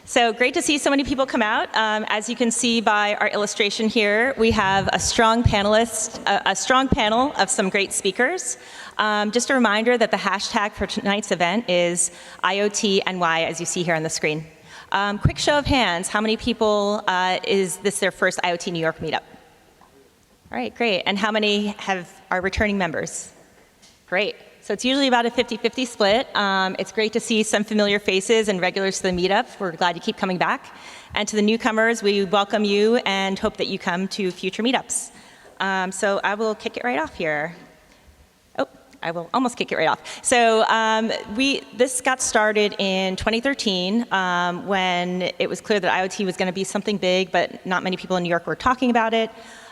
So great to see so many people come out. As you can see by our illustration here, we have a strong panel of some great speakers. Just a reminder that the hashtag for tonight's event is IOTNY, as you see here on the screen. Quick show of hands, how many people is this their first IoT New York meetup? All right, great. And how many are returning members? Great. So it's usually about a 50-50 split. It's great to see some familiar faces and regulars to the meetup. We're glad you keep coming back. And to the newcomers, we welcome you and hope that you come to future meetups. So I will kick it right off here. Oh, I will almost kick it right off. So this got started in 2013 when it was clear that IoT was going to be something big, but not many people in New York were talking about it.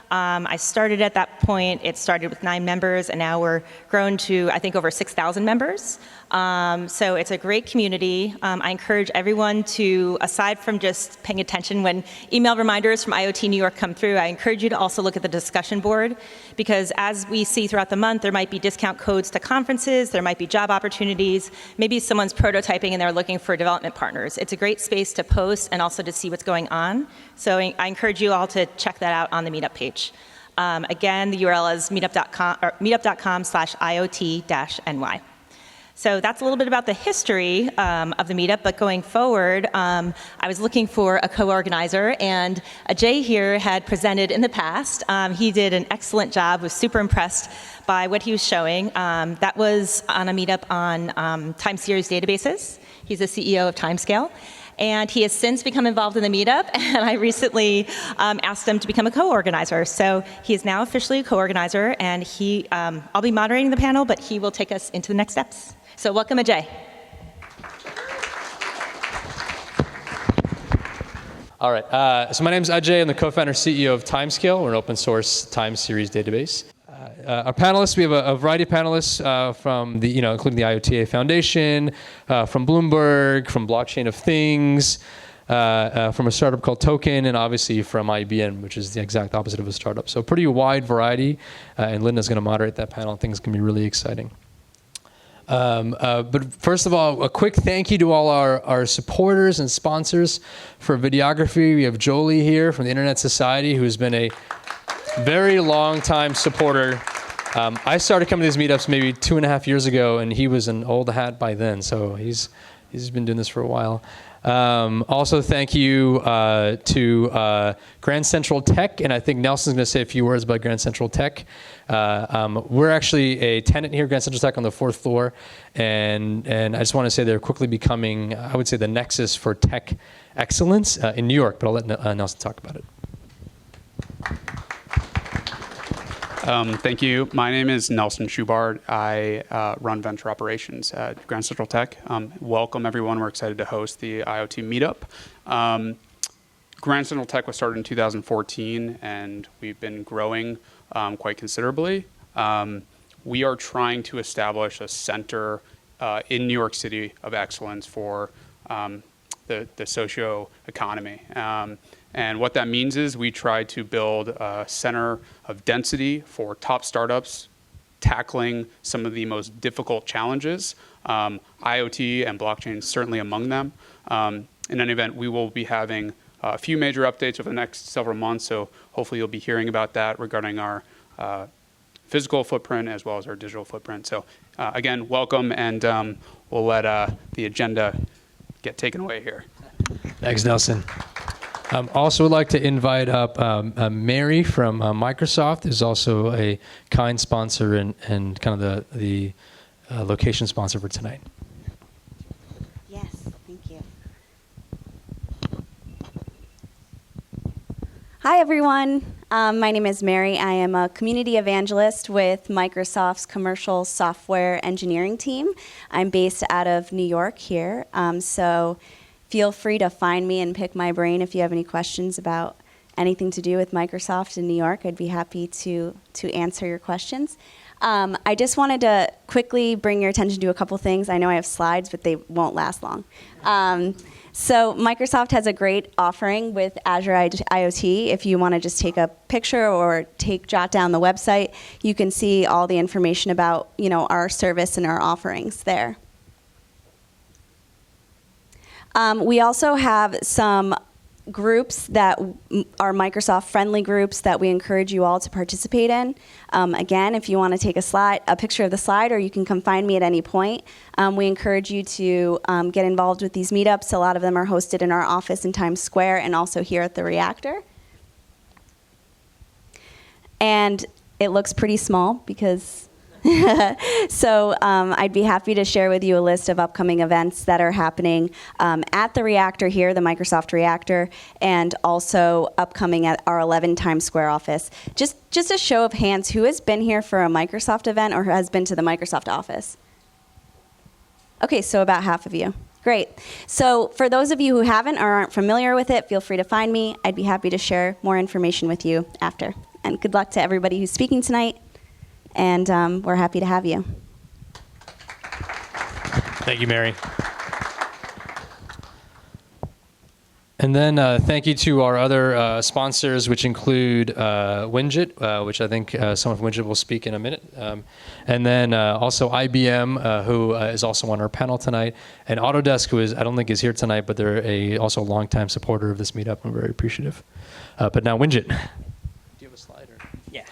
I started at that point. It started with 9 members, and now we're grown to, I think, over 6,000 members. So it's a great community. I encourage everyone to, aside from just paying attention when email reminders from IoT New York come through, I encourage you to also look at the discussion board, because as we see throughout the month, there might be discount codes to conferences, there might be job opportunities, maybe someone's prototyping and they're looking for development partners. It's a great space to post and also to see what's going on. So I encourage you all to check that out on the meetup page. Again, the URL is meetup.com/IoT-NY. So that's a little bit about the history of the meetup, but going forward, I was looking for a co-organizer, and Ajay here had presented in the past. He did an excellent job, was super impressed by what he was showing. That was on a meetup on time series databases. He's the CEO of Timescale. And he has since become involved in the meetup, and I recently asked him to become a co-organizer. So he is now officially a co-organizer, and I'll be moderating the panel, but he will take us into the next steps. So welcome, Ajay. All right, so my name is Ajay. I'm the co-founder and CEO of Timescale. We're an open source time series database. Our panelists, we have a variety of panelists from including the IOTA Foundation, from Bloomberg, from Blockchain of Things, from a startup called Token, and obviously from IBM, which is the exact opposite of a startup. So pretty wide variety, and Linda's going to moderate that panel. Things can be really exciting. But first of all, a quick thank you to all our supporters and sponsors for videography. We have Jolie here from the Internet Society, who's been a very long time supporter. I started coming to these meetups maybe 2.5 years ago, and he was an old hat by then, so he's been doing this for a while. Also, thank you to Grand Central Tech, and I think Nelson's going to say a few words about Grand Central Tech. We're actually a tenant here at Grand Central Tech on the 4th floor, and I just want to say they're quickly becoming, I would say, the nexus for tech excellence in New York, but I'll let Nelson talk about it. Thank you. My name is Nelson Schubart. I run venture operations at Grand Central Tech. Welcome, everyone. We're excited to host the IoT meetup. Grand Central Tech was started in 2014, and we've been growing quite considerably. We are trying to establish a center in New York City of excellence for the socio-economy. And what that means is we try to build a center of density for top startups tackling some of the most difficult challenges. IoT and blockchain is certainly among them. In any event, we will be having a few major updates over the next several months, so hopefully you'll be hearing about that regarding our physical footprint as well as our digital footprint. So again, welcome, and we'll let the agenda get taken away here. Thanks, Nelson. Also would like to invite up Mary from Microsoft, who's also a kind sponsor and kind of the location sponsor for tonight. Yes, thank you. Hi, everyone. My name is Mary. I am a community evangelist with Microsoft's commercial software engineering team. I'm based out of New York here, so feel free to find me and pick my brain if you have any questions about anything to do with Microsoft in New York. I'd be happy to answer your questions. I just wanted to quickly bring your attention to a couple things. I know I have slides, but they won't last long. So Microsoft has a great offering with Azure IoT. If you want to just take a picture or jot down the website, you can see all the information about our service and our offerings there. We also have some groups that are Microsoft-friendly groups that we encourage you all to participate in. Again, if you want to take a picture of the slide, or you can come find me at any point, we encourage you to get involved with these meetups. A lot of them are hosted in our office in Times Square and also here at the reactor. And it looks pretty small because so I'd be happy to share with you a list of upcoming events that are happening at the reactor here, the Microsoft reactor, and also upcoming at our 11 Times Square office. Just a show of hands, who has been here for a Microsoft event or has been to the Microsoft office? Okay, so about half of you. Great. So for those of you who haven't or aren't familiar with it, feel free to find me. I'd be happy to share more information with you after. And good luck to everybody who's speaking tonight. And we're happy to have you. Thank you, Mary. And then thank you to our other sponsors, which include Winget, which I think someone from Winget will speak in a minute. And then also IBM, who is also on our panel tonight. And Autodesk, who I don't think is here tonight, but they're also a longtime supporter of this meetup. I'm very appreciative. But now Winget. Do you have a slide? Yeah.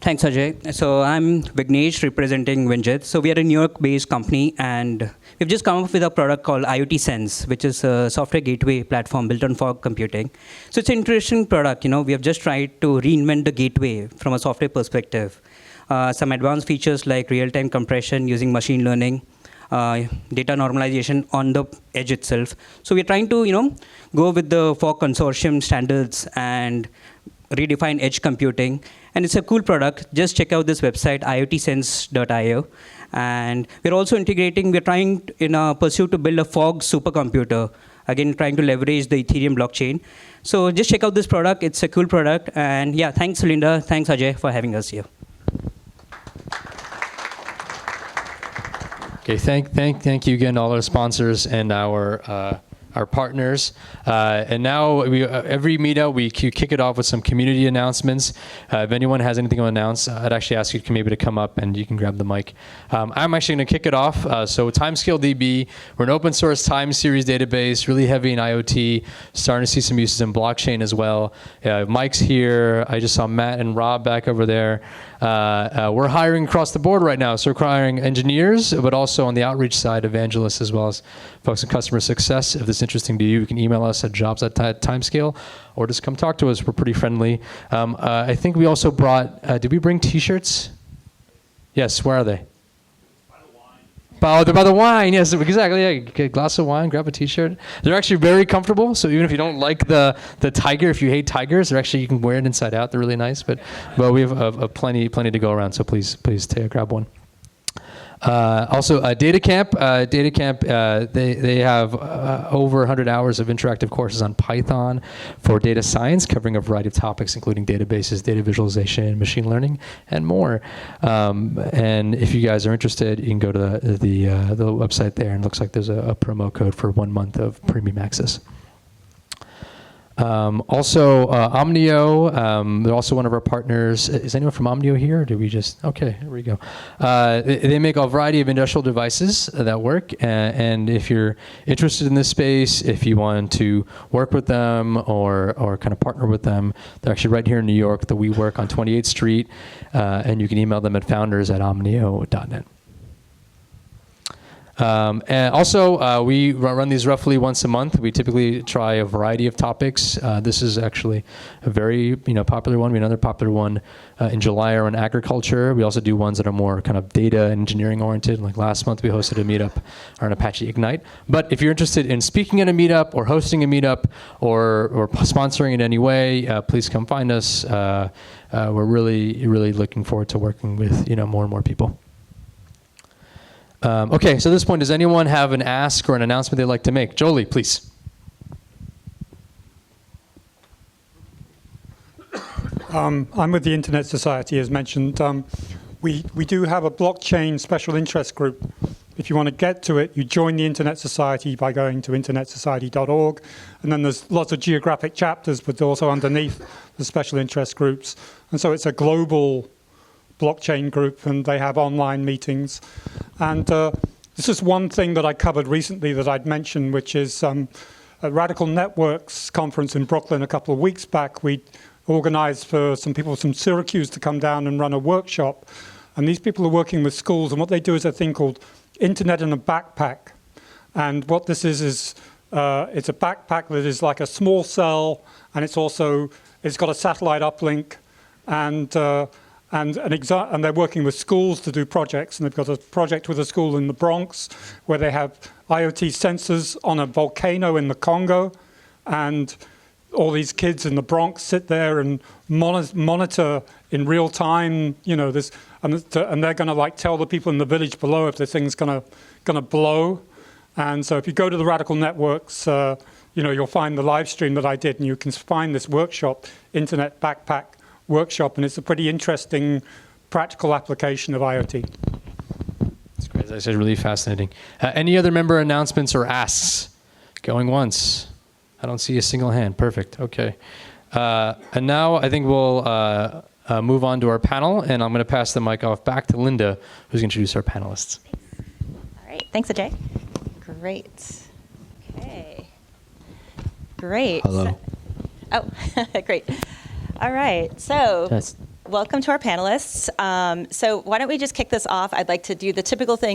Thanks, Ajay. So I'm Vignesh representing Winget. So we are a New York-based company, and we've just come up with a product called IOTA Sense, which is a software gateway platform built on fog computing. So it's an interesting product. We have just tried to reinvent the gateway from a software perspective. Some advanced features like real-time compression using machine learning, data normalization on the edge itself. So we're trying to, go with the fog consortium standards and redefine edge computing. And it's a cool product. Just check out this website, iotasense.io. And we're trying in a pursuit to build a fog supercomputer, again, trying to leverage the Ethereum blockchain. So just check out this product. It's a cool product. And yeah, thanks, Linda. Thanks, Ajay, for having us here. Okay, thank you again to all our sponsors and our partners. And now every meetup, we kick it off with some community announcements. If anyone has anything to announce, I'd actually ask you maybe to come up and you can grab the mic. I'm actually going to kick it off. So Timescale DB, we're an open source time series database, really heavy in IoT, starting to see some uses in blockchain as well. Mike's here. I just saw Matt and Rob back over there. We're hiring across the board right now. So we're hiring engineers, but also on the outreach side, evangelists, as well as folks in customer success. If this is interesting to you, you can email us at jobs@timescale, or just come talk to us. We're pretty friendly. I think we also brought, did we bring t-shirts? Yes, where are they? They're by the wine, yes, exactly. Yeah, get a glass of wine, grab a t-shirt. They're actually very comfortable, so even if you don't like the tiger, if you hate tigers, they're actually, you can wear it inside out. They're really nice, but we have plenty to go around, so please grab one. Also, DataCamp. They have over 100 hours of interactive courses on Python for data science, covering a variety of topics, including databases, data visualization, machine learning, and more. And if you guys are interested, you can go to the website there, and it looks like there's a promo code for 1 month of premium access. Also, Omnio, they're also one of our partners. Is anyone from Omnio here? Or did we just, okay, here we go. They make a variety of industrial devices that work. And if you're interested in this space, if you want to work with them or kind of partner with them, they're actually right here in New York, that we work on 28th Street. And you can email them at founders@omnio.net. And also, we run these roughly once a month. We typically try a variety of topics. This is actually a very popular one. We have another popular one in July around agriculture. We also do ones that are more kind of data and engineering oriented. Like last month, we hosted a meetup on Apache Ignite. But if you're interested in speaking at a meetup or hosting a meetup or sponsoring in any way, please come find us. We're really looking forward to working with more and more people. Okay, so at this point, does anyone have an ask or an announcement they'd like to make? Jolie, please. I'm with the Internet Society, as mentioned. We do have a blockchain special interest group. If you want to get to it, you join the Internet Society by going to internetsociety.org. And then there's lots of geographic chapters, but also underneath the special interest groups. And so it's a global blockchain group, and they have online meetings. And This is one thing that I covered recently that I'd mentioned, which is a Radical Networks conference in Brooklyn a couple of weeks back. We organized for some people from Syracuse to come down and run a workshop. And these people are working with schools, and what they do is a thing called Internet in a Backpack. And what this is it's a backpack that is like a small cell, and it's got a satellite uplink, and they're working with schools to do projects. And they've got a project with a school in the Bronx where they have IoT sensors on a volcano in the Congo, and all these kids in the Bronx sit there and monitor in real time, this, and they're going to like tell the people in the village below if the thing's going to blow. And so if you go to the Radical Networks, you'll find the live stream that I did, and you can find this workshop, Internet Backpack Workshop, and it's a pretty interesting practical application of IoT. That's great. As I said, really fascinating. Any other member announcements or asks? Going once. I don't see a single hand. Perfect. Okay. And now I think we'll move on to our panel, and I'm going to pass the mic off back to Linda, who's going to introduce our panelists. All right. Thanks, Ajay. Great. Okay. Great. Hello. Great. All right. So welcome to our panelists. So why don't we just kick this off? I'd like to do the typical thing.